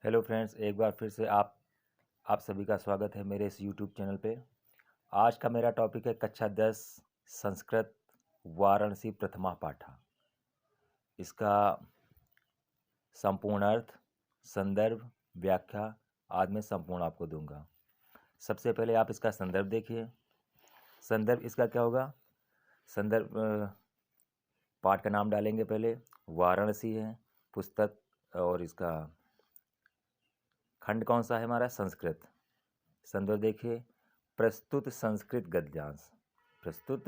Hello friends, एक बार फिर से आप सभी का स्वागत है मेरे इस यूट्यूब चैनल पे। आज का मेरा टॉपिक है कक्षा 10 संस्कृत वाराणसी प्रथमा पाठा। इसका संपूर्ण अर्थ, संदर्भ, व्याख्या आज मैं संपूर्ण आपको दूंगा। सबसे पहले आप इसका संदर्भ देखिए। संदर्भ इसका क्या होगा? संदर्भ पाठ का नाम डालेंगे पहले। वाराणसी है पुस्तक और इसका खंड कौन सा है हमारा? संस्कृत। संदर्भ देखिए, प्रस्तुत संस्कृत गद्यांश। प्रस्तुत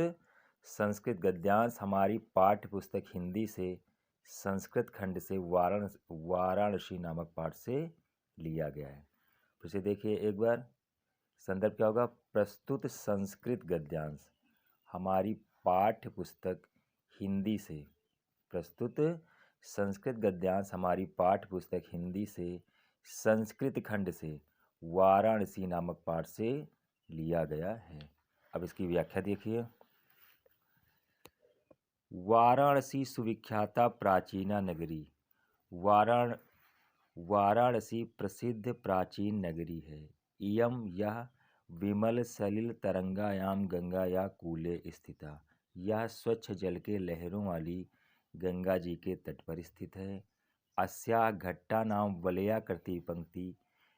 संस्कृत गद्यांश हमारी पाठ्य पुस्तक हिंदी से संस्कृत खंड से वाराणसी नामक पाठ से लिया गया है। फिर से देखिए एक बार, संदर्भ क्या होगा? प्रस्तुत संस्कृत गद्यांश हमारी पाठ्य पुस्तक हिंदी से, प्रस्तुत संस्कृत गद्यांश हमारी पाठ्य पुस्तक हिंदी से संस्कृत खंड से वाराणसी नामक पाठ से लिया गया है। अब इसकी व्याख्या देखिए। वाराणसी सुविख्याता प्राचीना नगरी। वाराणसी प्रसिद्ध प्राचीन नगरी है। इयम यह विमल सलिल तरंगायाम गंगाया कूले स्थिता। यह स्वच्छ जल के लहरों वाली गंगा जी के तट पर स्थित है। अस्या घट्टा नाम वलया कृति पंक्ति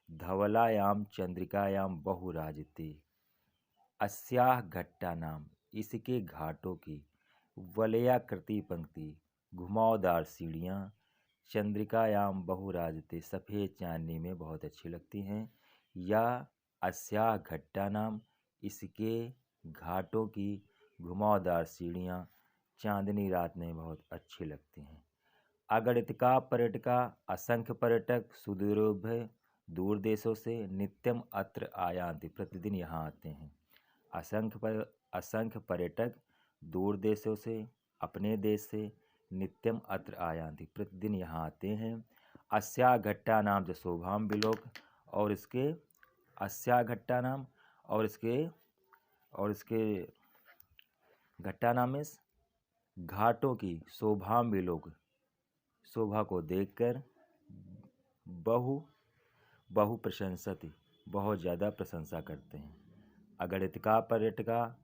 धवलायाम चंद्रिकायाम बहुराजते। अस्याह घट्टा नाम, इसके घाटों की, वलयाकृति पंक्ति, घुमावदार सीढ़ियाँ, चंद्रिकायाम बहुराजते, सफ़ेद चांदनी में बहुत अच्छी लगती हैं। या अस्याह घट्टा नाम, इसके घाटों की घुमावदार सीढ़ियाँ चांदनी रात में बहुत अच्छी लगती हैं। अगणितका पर्यटका, असंख्य पर्यटक सुदूरोभय दूर देशों से नित्यम अत्र आयान्ति, प्रतिदिन यहाँ आते हैं। असंख्य पर्यटक दूर देशों से, अपने देश से, नित्यम अत्र आयान्ति, प्रतिदिन यहाँ आते हैं। अस्या घट्टा नाम जो शोभाम विलोक, और इसके अस्या घट्टा नाम और इसके घट्टा नाम में घाटों की शोभाम विलोक, शोभा को देखकर बहु प्रशंसति, बहुत ज़्यादा प्रशंसा करते हैं। अगणितका पर्यटका,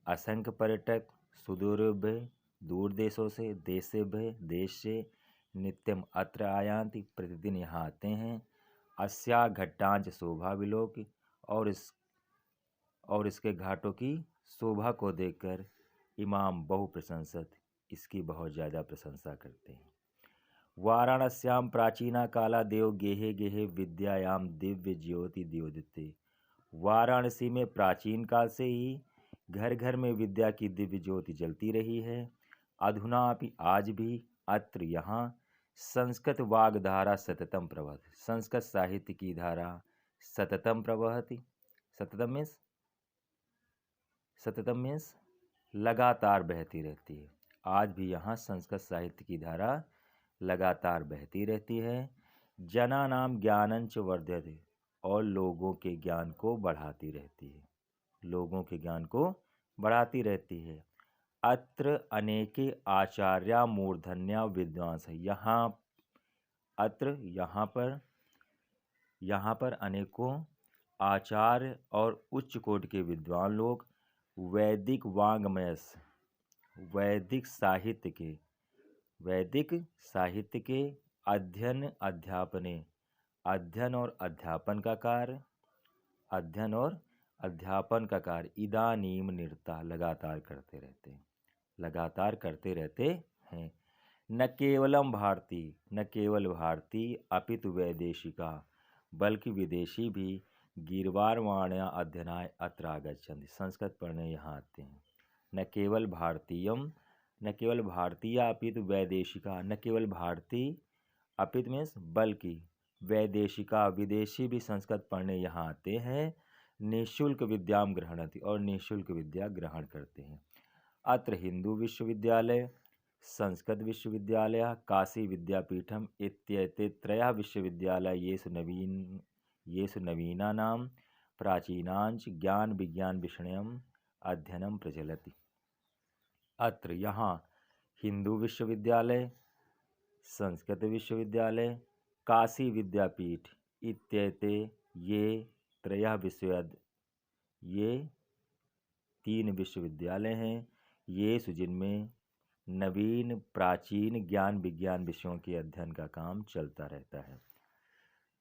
असंख्य पर्यटक, सुदूरभ्य दूर देशों से, देश से, नित्यम अत्र आयान्ति, प्रतिदिन यहाँ आते हैं। अस्या घट्टांच शोभा विलोक, और इसके घाटों की शोभा को देखकर इमाम बहु प्रशंसत, इसकी बहुत ज़्यादा प्रशंसा करते हैं। वाराणस्याम प्राचीना काला देव गेहे गेहे विद्यायाम दिव्य ज्योति द्योदिते। वाराणसी में प्राचीन काल से ही घर घर में विद्या की दिव्य ज्योति जलती रही है। अधुनापि, आज भी, अत्र यहाँ, संस्कृत वाग्धारा सततम प्रवहति, संस्कृत साहित्य की धारा सततम प्रवहति। सततम मीन्स लगातार बहती रहती है। आज भी यहाँ संस्कृत साहित्य की धारा लगातार बहती रहती है। जना नाम ज्ञानंच वर्धते, और लोगों के ज्ञान को बढ़ाती रहती है। लोगों के ज्ञान को बढ़ाती रहती है। अत्र अनेके आचार्या मूर्धन्या विद्वांस है। यहाँ पर अनेकों आचार्य और उच्च कोटि के विद्वान लोग वैदिक वाङ्मयस, वैदिक साहित्य के अध्ययन और अध्यापन का कार्य इदानीम निरता, लगातार करते रहते हैं। न केवल भारतीय अपितु वैदेशिका, बल्कि विदेशी भी गीर्वारवाण्या अध्ययनाय अत्र आगच्छन्ति, संस्कृत पढ़ने यहाँ आते हैं। न केवल भारतीय अपितु वैदेशिका, न केवल भारतीय अपितु मीन्स बल्कि, वैदेशिका विदेशी भी संस्कृत पढ़ने यहाँ आते हैं। निःशुल्क विद्याम ग्रहणति, और निःशुल्क विद्या ग्रहण करते हैं। अत्र हिंदू विश्वविद्यालय, संस्कृत विश्वविद्यालय, काशी विद्यापीठम इत्येते त्रयः विश्वविद्यालय येषु नवीनानां प्राचीनांच ज्ञान विज्ञान विषयम् अध्ययनं प्रचलति। अत्र यहाँ हिंदू विश्वविद्यालय, संस्कृत विश्वविद्यालय, काशी विद्यापीठ इत्येते ये ये 3 विश्वविद्यालय हैं, जिनमें नवीन प्राचीन ज्ञान विज्ञान विषयों के अध्ययन का काम चलता रहता है।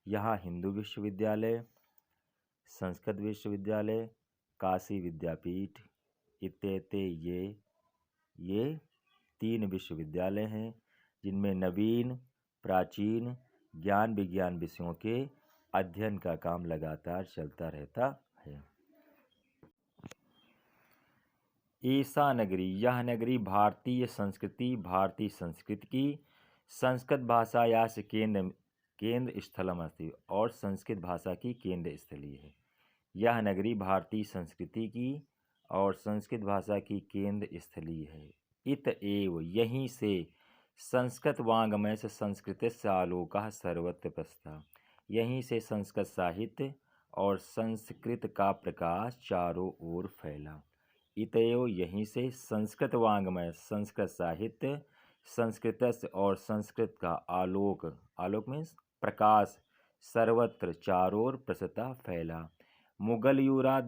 यहाँ हिंदू विश्वविद्यालय, संस्कृत विश्वविद्यालय, काशी विद्यापीठ इत्येते ये 3 विश्वविद्यालय हैं, जिनमें नवीन प्राचीन ज्ञान विज्ञान विषयों के अध्ययन का काम लगातार चलता रहता है। ईसा नगरी, यह नगरी भारतीय संस्कृति की संस्कृत भाषा या से केंद्र स्थलम अस्ति और संस्कृत भाषा की केंद्र स्थली है। यह नगरी भारतीय संस्कृति की और संस्कृत भाषा की केंद्र स्थली है। इत एव, यहीं से संस्कृत वाङ्मय से संस्कृत से आलोकः सर्वत्र प्रसृतः, यहीं से संस्कृत साहित्य और संस्कृत का प्रकाश चारों ओर फैला। इतएव, यहीं से संस्कृत वाङ्मय संस्कृत साहित्य, संस्कृत और संस्कृत का आलोक मीन्स प्रकाश सर्वत्र चारों ओर प्रसृतः फैला। मुगल युवराज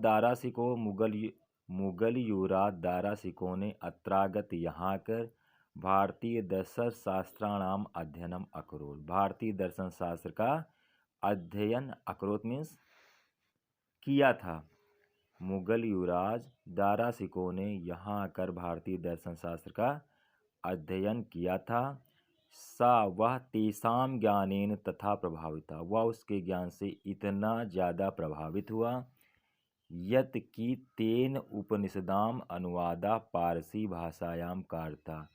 दारासिकों ने अत्रागत यहाँ कर भारतीय दर्शन शास्त्राणाम अध्ययनम अकरोत्, भारतीय दर्शन शास्त्र का अध्ययन अकरोत् मीन्स किया था। मुगल युवराज दारासिकों ने यहाँ आकर भारतीय दर्शन शास्त्र का अध्ययन किया था। वह तेषां ज्ञानेन तथा प्रभाविता, वह उसके ज्ञान से इतना ज़्यादा प्रभावित हुआ, यत की तेन उपनिषदाम अनुवादा पारसी भाषायाम कारता,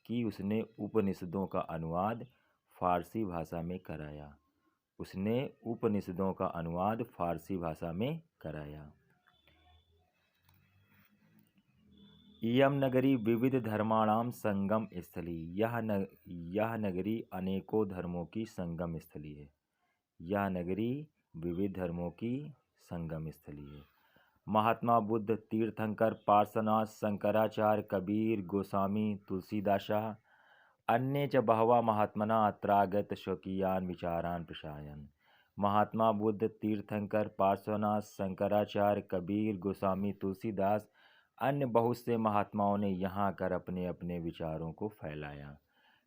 कि उसने उपनिषदों का अनुवाद फारसी भाषा में कराया। इयम नगरी विविध धर्माणाम संगम स्थली, यह नगरी अनेकों धर्मों की संगम स्थली है। यह नगरी विविध धर्मों की संगम स्थली है। महात्मा बुद्ध, तीर्थंकर, पार्श्वनाथ, शंकराचार्य, कबीर, गोस्वामी, तुलसीदासः अन्ये च बहवः महात्मना अत्रागत स्वकीयान् विचारान् प्रसारयन्। महात्मा बुद्ध, तीर्थंकर, पार्श्वनाथ, शंकराचार्य, कबीर, गोस्वामी, तुलसीदास अन्य बहुत से महात्माओं ने यहाँ आकर अपने अपने विचारों को फैलाया।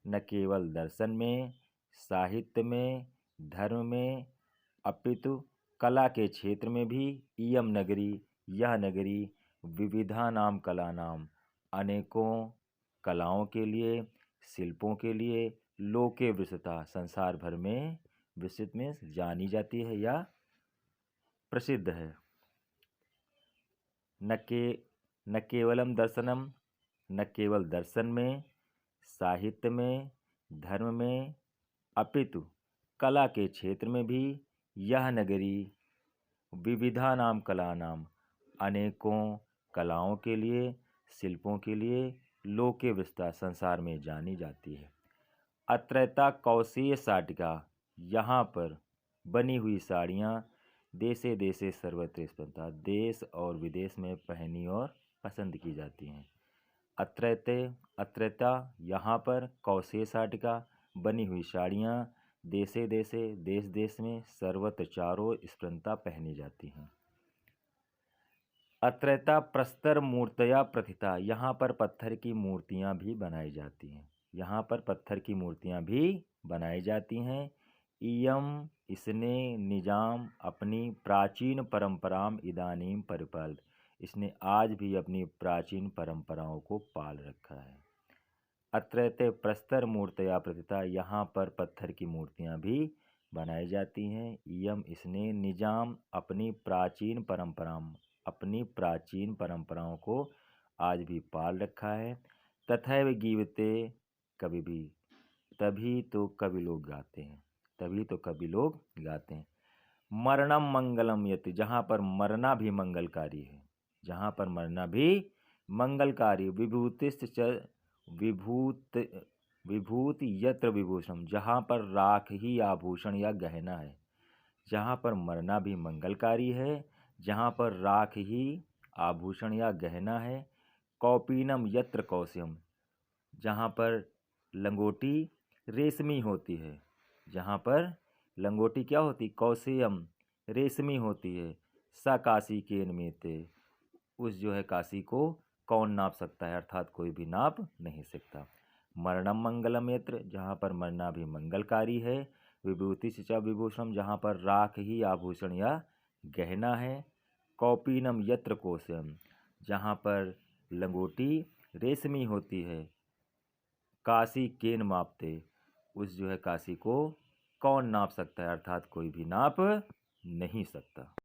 न केवल दर्शन में, साहित्य में, धर्म में, अपितु कला के क्षेत्र में भी यह नगरी विविधानाम कलानाम, अनेकों कलाओं के लिए, शिल्पों के लिए, लोके विस्तृता, संसार भर में विस्तृत में जानी जाती है या प्रसिद्ध है। न केवलम दर्शनम, न केवल दर्शन में, साहित्य में, धर्म में, अपितु कला के क्षेत्र में भी यह नगरी विविधानाम कलानाम, अनेकों कलाओं के लिए, शिल्पों के लिए, लोके विस्तृता, संसार में जानी जाती है। अत्रैता कौशेय साटिका, यहाँ पर बनी हुई साड़ियाँ देशे देशे सर्वत्र स्पर्धा, देश और विदेश में पहनी और पसंद की जाती हैं। अत्रैता यहाँ पर, कौशेय साटिका बनी हुई साड़ियाँ देशे देशे देश देश में, सर्वत्र चारों स्पर्धा पहनी जाती हैं। अत्रैता प्रस्तर मूर्तया प्रथिता, यहाँ पर पत्थर की मूर्तियाँ भी बनाई जाती हैं। इयम, इसने, निजाम, अपनी प्राचीन परंपराम इदानीम परिपाल, इसने आज भी अपनी प्राचीन परंपराओं को पाल रखा है। अत्रैते प्रस्तर मूर्तया प्रथिता, यहाँ पर पत्थर की मूर्तियाँ भी बनाई जाती हैं। इयम, इसने, निजाम, अपनी प्राचीन परंपराओं को आज भी पाल रखा है। तथैव गीयते, कभी भी, तभी तो कवि लोग गाते हैं। मरणम मंगलम यति, जहाँ पर मरना भी मंगलकारी है। विभूति यत्र विभूषण, जहाँ पर राख ही आभूषण या गहना है। जहाँ पर मरना भी मंगलकारी है, जहाँ पर राख ही आभूषण या गहना है। कौपीनम यत्र कौशयम, जहाँ पर लंगोटी रेशमी होती है। लंगोटी क्या होती? कौशेयम, रेशमी होती है। स काशी केन मेते, उस जो है काशी को कौन नाप सकता है, अर्थात कोई भी नाप नहीं सकता। मरणम मंगलम यत्र, जहाँ पर मरना भी मंगलकारी है। विभूति च विभूषणम, जहाँ पर राख ही आभूषण या गहना है। कौपीनम यत्र कोशम, जहाँ पर लंगोटी रेशमी होती है। काशी केन मापते, उस जो है काशी को कौन नाप सकता है, अर्थात कोई भी नाप नहीं सकता।